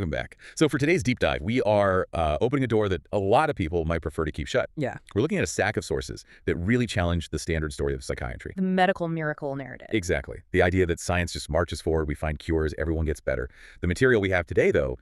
Welcome back. So for today's deep dive, we are opening a door that a lot of people might prefer to keep shut. Yeah. We're looking at a stack of sources that really challenge the standard story of psychiatry. The medical miracle narrative. Exactly. The idea that science just marches forward, we find cures, everyone gets better. The material we have today, though,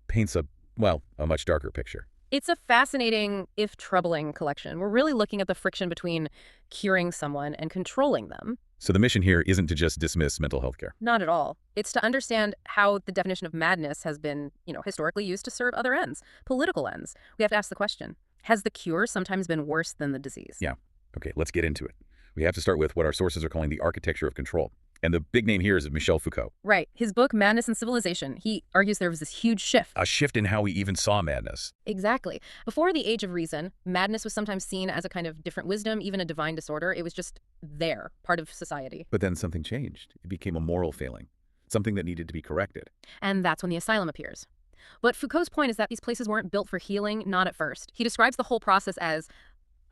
paints a much darker picture. It's a fascinating, if troubling, collection. We're really looking at the friction between curing someone and controlling them. So the mission here isn't to just dismiss mental health care. Not at all. It's to understand how the definition of madness has been, historically used to serve other ends, political ends. We have to ask the question, has the cure sometimes been worse than the disease? Yeah. Okay, let's get into it. We have to start with what our sources are calling the architecture of control. And the big name here is Michel Foucault. Right. His book, Madness and Civilization, he argues there was this huge shift. A shift in how we even saw madness. Exactly. Before the Age of Reason, madness was sometimes seen as a kind of different wisdom, even a divine disorder. It was just there, part of society. But then something changed. It became a moral failing, something that needed to be corrected. And that's when the asylum appears. But Foucault's point is that these places weren't built for healing, not at first. He describes the whole process as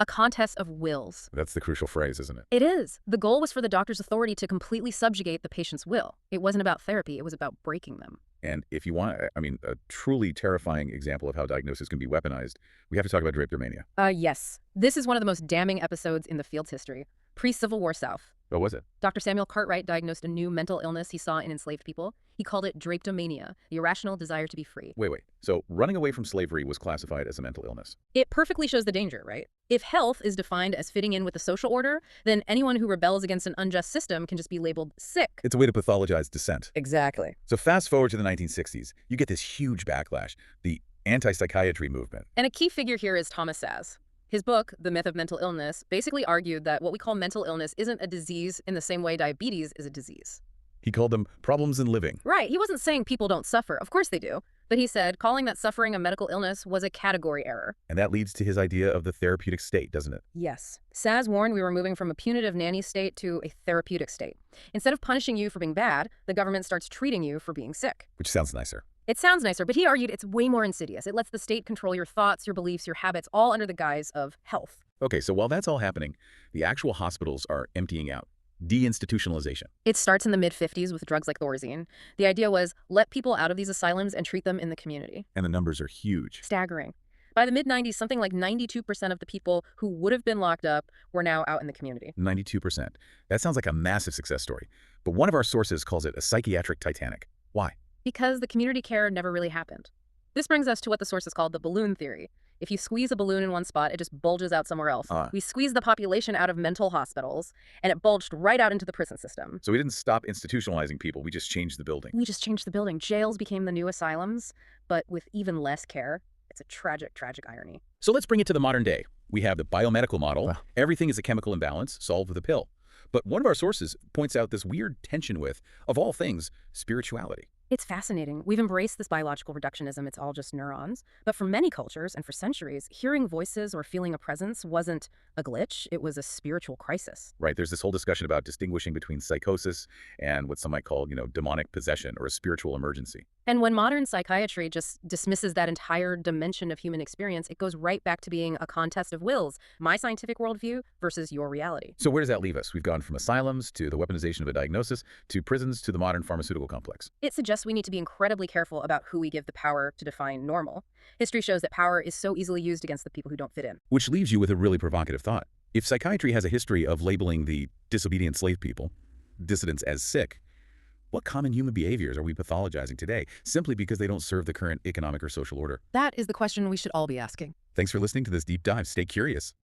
a contest of wills. That's the crucial phrase, isn't it? It is. The goal was for the doctor's authority to completely subjugate the patient's will. It wasn't about therapy. It was about breaking them. And if you want, a truly terrifying example of how diagnosis can be weaponized, we have to talk about drapetomania. Yes. This is one of the most damning episodes in the field's history. Pre-Civil War South. What was it? Dr. Samuel Cartwright diagnosed a new mental illness he saw in enslaved people. He called it drapetomania, the irrational desire to be free. Wait. So running away from slavery was classified as a mental illness. It perfectly shows the danger, right? If health is defined as fitting in with the social order, then anyone who rebels against an unjust system can just be labeled sick. It's a way to pathologize dissent. Exactly. So fast forward to the 1960s, you get this huge backlash, the anti-psychiatry movement. And a key figure here is Thomas Szasz. His book, The Myth of Mental Illness, basically argued that what we call mental illness isn't a disease in the same way diabetes is a disease. He called them problems in living. Right. He wasn't saying people don't suffer. Of course they do. But he said calling that suffering a medical illness was a category error. And that leads to his idea of the therapeutic state, doesn't it? Yes. Szasz warned we were moving from a punitive nanny state to a therapeutic state. Instead of punishing you for being bad, the government starts treating you for being sick. Which sounds nicer. It sounds nicer, but he argued it's way more insidious. It lets the state control your thoughts, your beliefs, your habits, all under the guise of health. Okay, so while that's all happening, the actual hospitals are emptying out. Deinstitutionalization. It starts in the mid-50s with drugs like Thorazine. The idea was let people out of these asylums and treat them in the community. And the numbers are huge. Staggering. By the mid-90s, something like 92% of the people who would have been locked up were now out in the community. 92%. That sounds like a massive success story. But one of our sources calls it a psychiatric Titanic. Why? Because the community care never really happened. This brings us to what the sources called the balloon theory. If you squeeze a balloon in one spot, it just bulges out somewhere else. We squeezed the population out of mental hospitals, and it bulged right out into the prison system. So we didn't stop institutionalizing people, we just changed the building. We just changed the building. Jails became the new asylums, but with even less care. It's a tragic, tragic irony. So let's bring it to the modern day. We have the biomedical model. Wow. Everything is a chemical imbalance solved with a pill. But one of our sources points out this weird tension with, of all things, spirituality. It's fascinating. We've embraced this biological reductionism. It's all just neurons. But for many cultures and for centuries, hearing voices or feeling a presence wasn't a glitch. It was a spiritual crisis. Right. There's this whole discussion about distinguishing between psychosis and what some might call, demonic possession or a spiritual emergency. And when modern psychiatry just dismisses that entire dimension of human experience, it goes right back to being a contest of wills, my scientific worldview versus your reality. So where does that leave us? We've gone from asylums to the weaponization of a diagnosis to prisons to the modern pharmaceutical complex. It suggests we need to be incredibly careful about who we give the power to define normal. History shows that power is so easily used against the people who don't fit in. Which leaves you with a really provocative thought. If psychiatry has a history of labeling the disobedient slave people, dissidents, as sick, what common human behaviors are we pathologizing today simply because they don't serve the current economic or social order? That is the question we should all be asking. Thanks for listening to this deep dive. Stay curious.